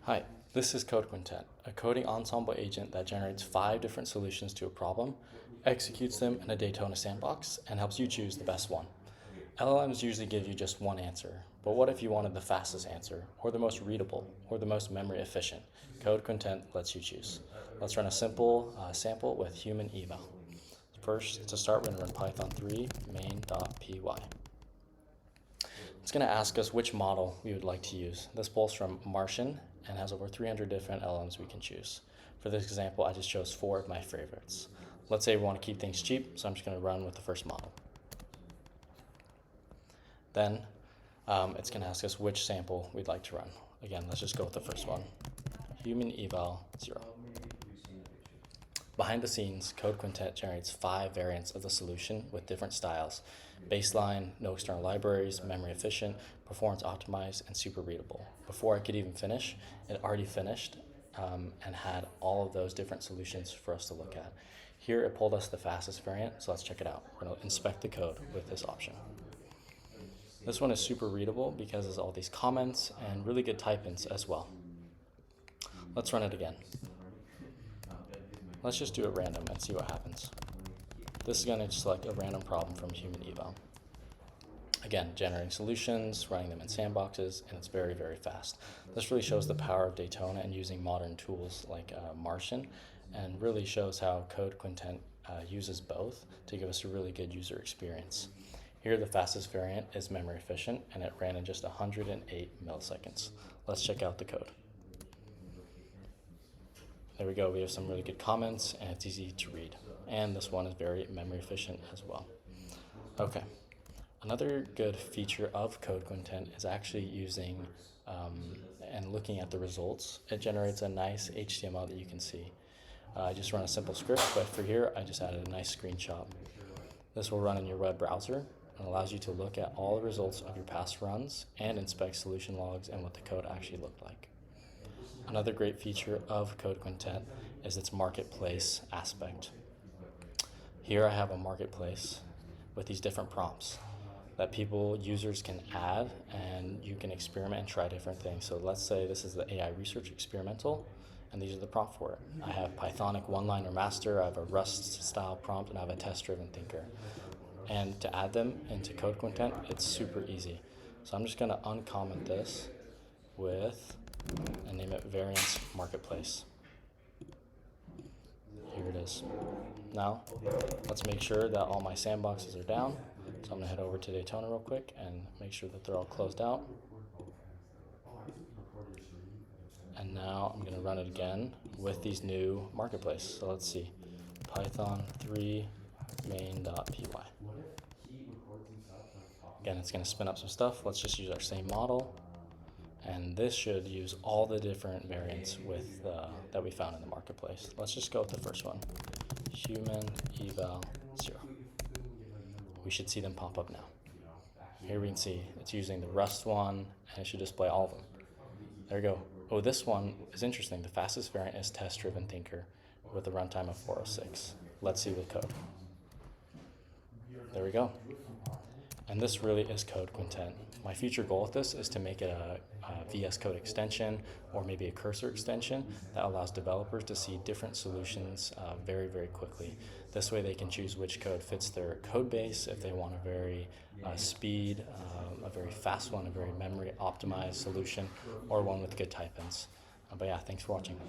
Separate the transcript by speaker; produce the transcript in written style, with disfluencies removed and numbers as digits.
Speaker 1: Hi, this is Code Quintet, a coding ensemble agent that generates 5 different solutions to a problem, executes them in a Daytona sandbox, and helps you choose the best one. LLMs usually give you just one answer, but what if you wanted the fastest answer, or the most readable, or the most memory efficient? Code Quintet lets you choose. Let's run a simple sample with HumanEval. First, to start, we're going to run Python 3 main.py. It's going to ask us which model we would like to use. This pulls from Martian and has over 300 different LLMs we can choose. For this example, I just chose 4 of my favorites. Let's say we want to keep things cheap, so I'm just going to run with the first model. Then it's going to ask us which sample we'd like to run. Again, let's just go with the first one. HumanEval 0. Behind the scenes, Code Quintet generates 5 variants of the solution with different styles: baseline, no external libraries, memory efficient, performance optimized, and super readable. Before I could even finish, it already finished and had all of those different solutions for us to look at. Here it pulled us the fastest variant, so let's check it out. We're going to inspect the code with this option. This one is super readable because there's all these comments and really good type-ins as well. Let's run it again. Let's just do it random and see what happens. This is going to select a random problem from HumanEval. Again, generating solutions, running them in sandboxes, and it's very, very fast. This really shows the power of Daytona and using modern tools like Martian, and really shows how Code Quintet uses both to give us a really good user experience. Here, the fastest variant is memory efficient, and it ran in just 108 milliseconds. Let's check out the code. There we go, we have some really good comments, and it's easy to read. And this one is very memory efficient as well. Okay, another good feature of Code Quintet is actually using and looking at the results. It generates a nice HTML that you can see. I just run a simple script, but for here, I just added a nice screenshot. This will run in your web browser and allows you to look at all the results of your past runs and inspect solution logs and what the code actually looked like. Another great feature of Code Quintet is its marketplace aspect. Here I have a marketplace with these different prompts that users can add, and you can experiment and try different things. So let's say this is the AI research experimental, and these are the prompts for it. I have Pythonic one-liner master, I have a Rust style prompt, and I have a test-driven thinker. And to add them into Code Quintet, it's super easy. So I'm just going to uncomment this and name it variance marketplace. Here it is. Now, let's make sure that all my sandboxes are down. So I'm going to head over to Daytona real quick and make sure that they're all closed out. And now I'm going to run it again with these new marketplace. So let's see, Python 3 main.py. Again, it's going to spin up some stuff. Let's just use our same model. And this should use all the different variants that we found in the marketplace. Let's just go with the first one, HumanEval 0. We should see them pop up now. Here we can see it's using the Rust one, and it should display all of them. There we go. Oh, this one is interesting. The fastest variant is test-driven thinker with a runtime of 406. Let's see the code. There we go. And this really is Code Quintet. My future goal with this is to make it a VS Code extension or maybe a cursor extension that allows developers to see different solutions very, very quickly. This way they can choose which code fits their code base if they want a very speed, a very fast one, a very memory optimized solution, or one with good type-ins. But yeah, thanks for watching.